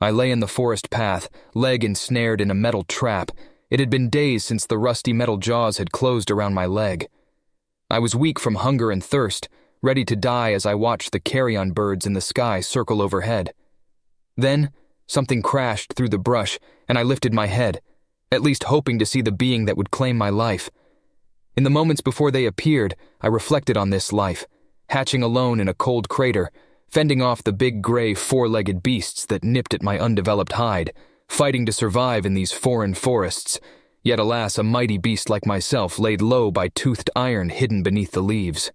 I lay in the forest path, leg ensnared in a metal trap. It had been days since the rusty metal jaws had closed around my leg. I was weak from hunger and thirst, ready to die as I watched the carrion birds in the sky circle overhead. Then, something crashed through the brush, and I lifted my head, at least hoping to see the being that would claim my life. In the moments before they appeared, I reflected on this life, hatching alone in a cold crater, fending off the big gray four-legged beasts that nipped at my undeveloped hide, fighting to survive in these foreign forests. Yet alas, a mighty beast like myself laid low by toothed iron hidden beneath the leaves.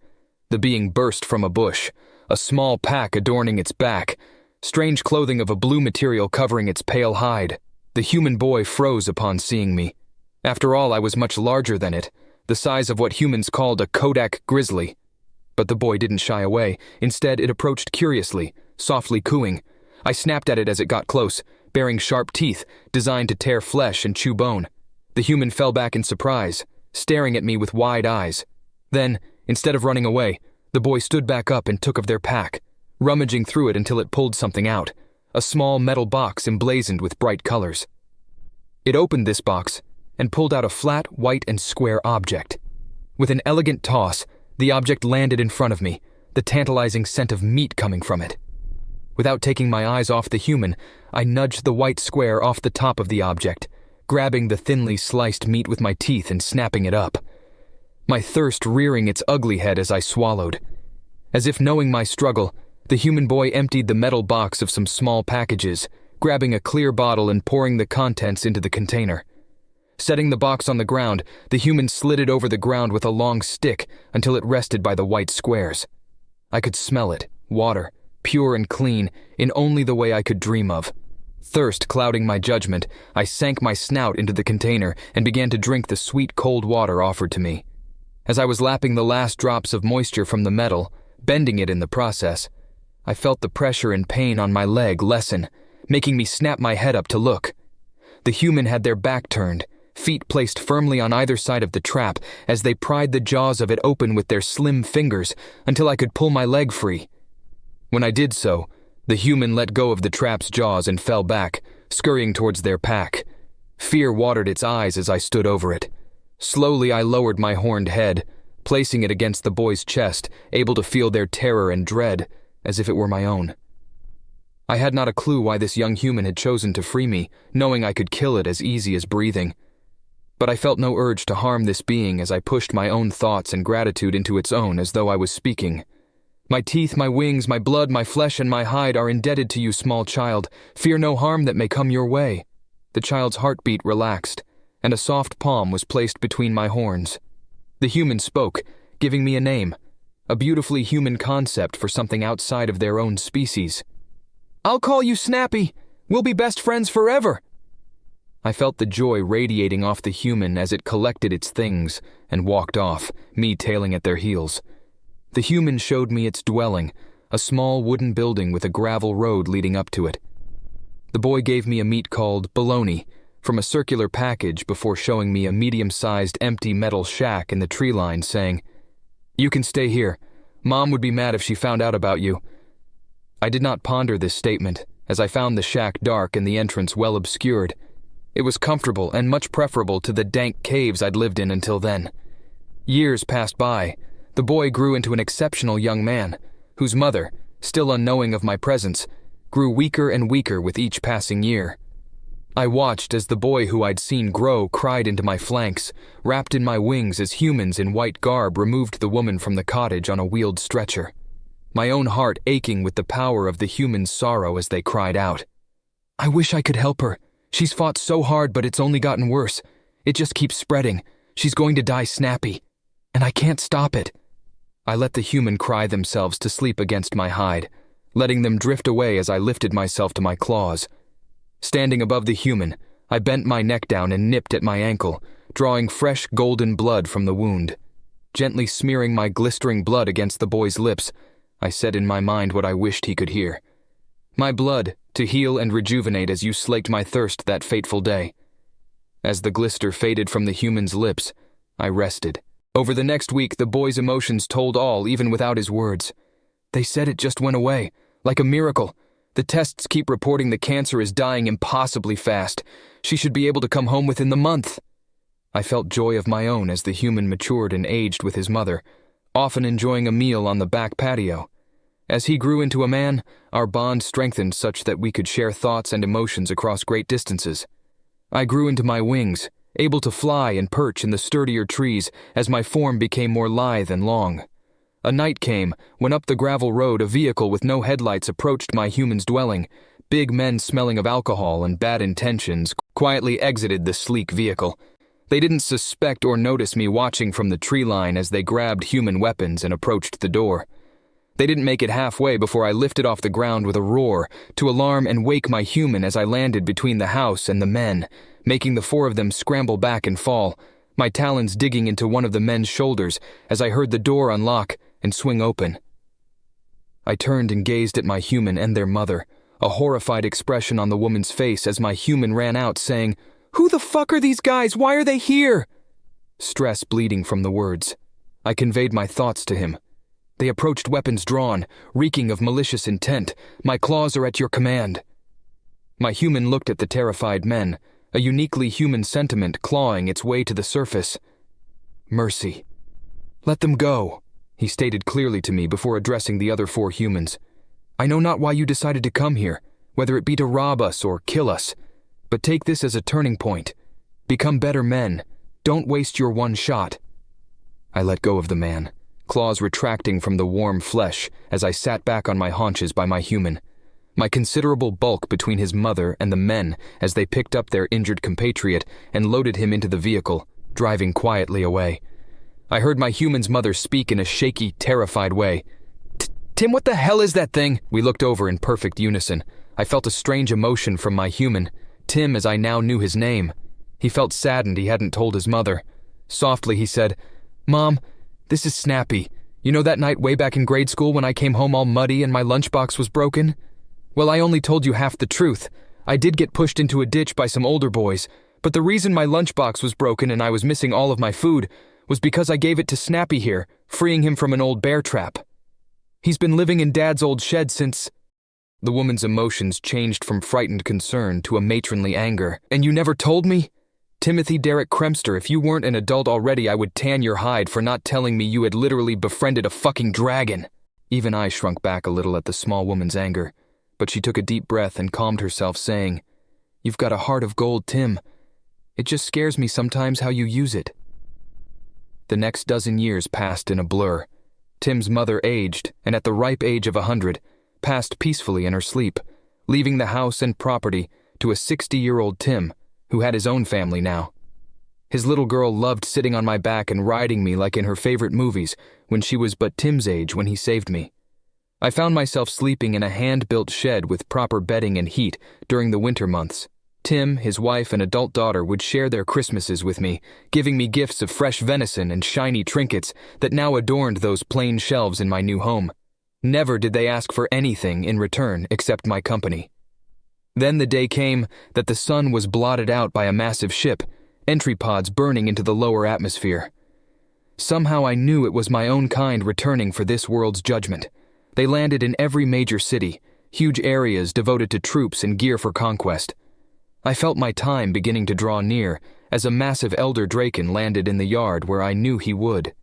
The being burst from a bush, a small pack adorning its back, strange clothing of a blue material covering its pale hide. The human boy froze upon seeing me. After all, I was much larger than it, the size of what humans called a Kodak grizzly. But the boy didn't shy away. Instead, it approached curiously, softly cooing. I snapped at it as it got close, bearing sharp teeth, designed to tear flesh and chew bone. The human fell back in surprise, staring at me with wide eyes. Then, instead of running away, the boy stood back up and took of their pack, rummaging through it until it pulled something out, a small metal box emblazoned with bright colors. It opened this box and pulled out a flat, white, and square object. With an elegant toss, the object landed in front of me, the tantalizing scent of meat coming from it. Without taking my eyes off the human, I nudged the white square off the top of the object, grabbing the thinly sliced meat with my teeth and snapping it up. My thirst rearing its ugly head as I swallowed. As if knowing my struggle, the human boy emptied the metal box of some small packages, grabbing a clear bottle and pouring the contents into the container. Setting the box on the ground, the human slid it over the ground with a long stick until it rested by the white squares. I could smell it, water, pure and clean, in only the way I could dream of. Thirst clouding my judgment, I sank my snout into the container and began to drink the sweet cold water offered to me. As I was lapping the last drops of moisture from the metal, bending it in the process, I felt the pressure and pain on my leg lessen, making me snap my head up to look. The human had their back turned, feet placed firmly on either side of the trap as they pried the jaws of it open with their slim fingers until I could pull my leg free. When I did so, the human let go of the trap's jaws and fell back, scurrying towards their pack. Fear watered its eyes as I stood over it. Slowly I lowered my horned head, placing it against the boy's chest, able to feel their terror and dread, as if it were my own. I had not a clue why this young human had chosen to free me, knowing I could kill it as easy as breathing. But I felt no urge to harm this being as I pushed my own thoughts and gratitude into its own as though I was speaking. My teeth, my wings, my blood, my flesh, and my hide are indebted to you, small child. Fear no harm that may come your way. The child's heartbeat relaxed, and a soft palm was placed between my horns. The human spoke, giving me a name, a beautifully human concept for something outside of their own species. "I'll call you Snappy. We'll be best friends forever." I felt the joy radiating off the human as it collected its things and walked off, me tailing at their heels. The human showed me its dwelling, a small wooden building with a gravel road leading up to it. The boy gave me a meat called bologna from a circular package before showing me a medium-sized empty metal shack in the tree line, saying, "You can stay here. Mom would be mad if she found out about you." I did not ponder this statement, as I found the shack dark and the entrance well obscured. It was comfortable and much preferable to the dank caves I'd lived in until then. Years passed by. The boy grew into an exceptional young man, whose mother, still unknowing of my presence, grew weaker and weaker with each passing year. I watched as the boy who I'd seen grow cried into my flanks, wrapped in my wings as humans in white garb removed the woman from the cottage on a wheeled stretcher. My own heart aching with the power of the human's sorrow as they cried out. "I wish I could help her. She's fought so hard, but it's only gotten worse. It just keeps spreading. She's going to die snappy. And I can't stop it." I let the human cry themselves to sleep against my hide, letting them drift away as I lifted myself to my claws. Standing above the human, I bent my neck down and nipped at my ankle, drawing fresh golden blood from the wound. Gently smearing my glistering blood against the boy's lips, I said in my mind what I wished he could hear. "My blood, to heal and rejuvenate as you slaked my thirst that fateful day." As the glister faded from the human's lips, I rested. Over the next week, the boy's emotions told all, even without his words. They said it just went away, like a miracle, The tests keep reporting the cancer is dying impossibly fast. She should be able to come home within the month. I felt joy of my own as the human matured and aged with his mother, often enjoying a meal on the back patio. As he grew into a man, our bond strengthened such that we could share thoughts and emotions across great distances. I grew into my wings, able to fly and perch in the sturdier trees as my form became more lithe and long. A night came when up the gravel road a vehicle with no headlights approached my human's dwelling. Big men smelling of alcohol and bad intentions quietly exited the sleek vehicle. They didn't suspect or notice me watching from the tree line as they grabbed human weapons and approached the door. They didn't make it halfway before I lifted off the ground with a roar to alarm and wake my human as I landed between the house and the men, making the four of them scramble back and fall, my talons digging into one of the men's shoulders as I heard the door unlock and swing open. I turned and gazed at my human and their mother, a horrified expression on the woman's face as my human ran out saying, "Who the fuck are these guys? Why are they here?" Stress bleeding from the words. I conveyed my thoughts to him. They approached weapons drawn, reeking of malicious intent. My claws are at your command. My human looked at the terrified men, a uniquely human sentiment clawing its way to the surface. Mercy. Let them go, he stated clearly to me before addressing the other four humans. I know not why you decided to come here, whether it be to rob us or kill us, but take this as a turning point. Become better men. Don't waste your one shot. I let go of the man, claws retracting from the warm flesh as I sat back on my haunches by my human, my considerable bulk between his mother and the men as they picked up their injured compatriot and loaded him into the vehicle, driving quietly away. I heard my human's mother speak in a shaky, terrified way. Tim, what the hell is that thing? We looked over in perfect unison. I felt a strange emotion from my human, Tim as I now knew his name. He felt saddened he hadn't told his mother. Softly he said, Mom, this is Snappy. You know that night way back in grade school when I came home all muddy and my lunchbox was broken? Well, I only told you half the truth. I did get pushed into a ditch by some older boys, but the reason my lunchbox was broken and I was missing all of my food was because I gave it to Snappy here, freeing him from an old bear trap. He's been living in Dad's old shed since... The woman's emotions changed from frightened concern to a matronly anger. And you never told me? Timothy Derek Kremster, if you weren't an adult already, I would tan your hide for not telling me you had literally befriended a fucking dragon. Even I shrunk back a little at the small woman's anger, but she took a deep breath and calmed herself, saying, You've got a heart of gold, Tim. It just scares me sometimes how you use it. The next dozen years passed in a blur. Tim's mother aged, and at the ripe age of 100, passed peacefully in her sleep, leaving the house and property to a 60-year-old Tim, who had his own family now. His little girl loved sitting on my back and riding me like in her favorite movies when she was but Tim's age when he saved me. I found myself sleeping in a hand-built shed with proper bedding and heat during the winter months. Tim, his wife, and adult daughter would share their Christmases with me, giving me gifts of fresh venison and shiny trinkets that now adorned those plain shelves in my new home. Never did they ask for anything in return except my company. Then the day came that the sun was blotted out by a massive ship, entry pods burning into the lower atmosphere. Somehow I knew it was my own kind returning for this world's judgment. They landed in every major city, huge areas devoted to troops and gear for conquest. I felt my time beginning to draw near as a massive elder draken landed in the yard where I knew he would.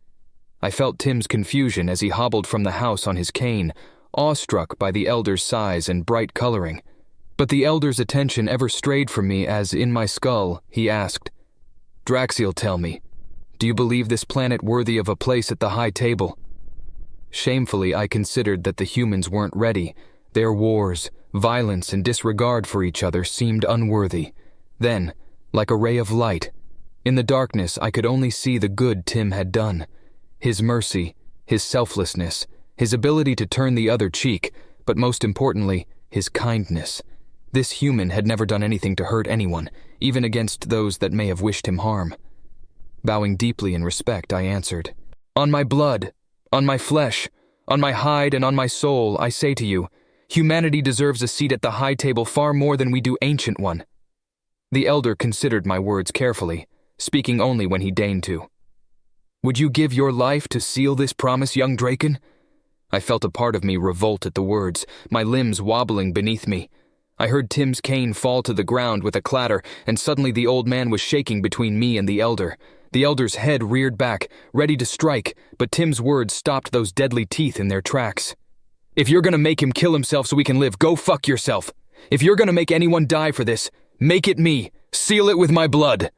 I felt Tim's confusion as he hobbled from the house on his cane, awestruck by the elder's size and bright coloring. But the elder's attention ever strayed from me as, in my skull, he asked, Draxiel, tell me, do you believe this planet worthy of a place at the high table? Shamefully, I considered that the humans weren't ready. Their wars, violence, and disregard for each other seemed unworthy. Then, like a ray of light, in the darkness I could only see the good Tim had done. His mercy, his selflessness, his ability to turn the other cheek, but most importantly, his kindness. This human had never done anything to hurt anyone, even against those that may have wished him harm. Bowing deeply in respect, I answered, On my blood, on my flesh, on my hide and on my soul, I say to you, humanity deserves a seat at the high table far more than we do Ancient One. The elder considered my words carefully, speaking only when he deigned to. Would you give your life to seal this promise, young Draken? I felt a part of me revolt at the words, my limbs wobbling beneath me. I heard Tim's cane fall to the ground with a clatter, and suddenly the old man was shaking between me and the elder. The elder's head reared back, ready to strike, but Tim's words stopped those deadly teeth in their tracks. "If you're gonna make him kill himself so we can live, go fuck yourself. If you're gonna make anyone die for this, make it me. Seal it with my blood."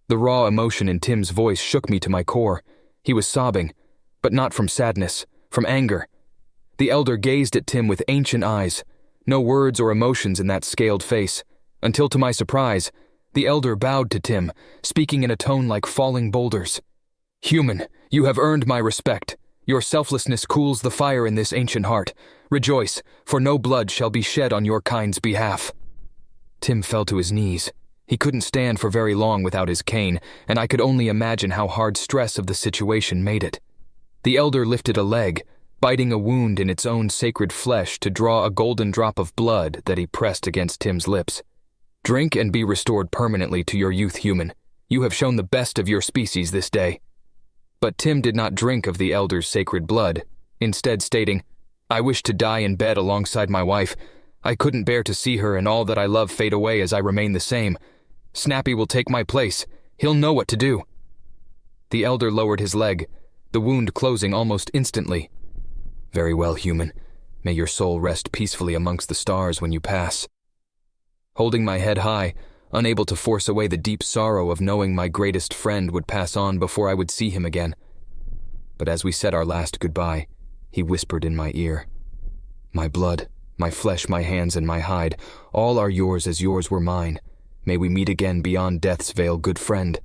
The raw emotion in Tim's voice shook me to my core. He was sobbing, but not from sadness, from anger. The elder gazed at Tim with ancient eyes, no words or emotions in that scaled face, until to my surprise, the elder bowed to Tim, speaking in a tone like falling boulders. "Human, you have earned my respect. Your selflessness cools the fire in this ancient heart. Rejoice, for no blood shall be shed on your kind's behalf." Tim fell to his knees. He couldn't stand for very long without his cane, and I could only imagine how hard stress of the situation made it. The elder lifted a leg, biting a wound in its own sacred flesh to draw a golden drop of blood that he pressed against Tim's lips. "Drink and be restored permanently to your youth, human. You have shown the best of your species this day." But Tim did not drink of the elder's sacred blood, instead stating, "I wish to die in bed alongside my wife. I couldn't bear to see her and all that I love fade away as I remain the same. Snappy will take my place. He'll know what to do." The elder lowered his leg, the wound closing almost instantly. "Very well, human. May your soul rest peacefully amongst the stars when you pass." Holding my head high, unable to force away the deep sorrow of knowing my greatest friend would pass on before I would see him again. But as we said our last goodbye, he whispered in my ear, "My blood, my flesh, my hands, and my hide, all are yours as yours were mine. May we meet again beyond death's veil, good friend."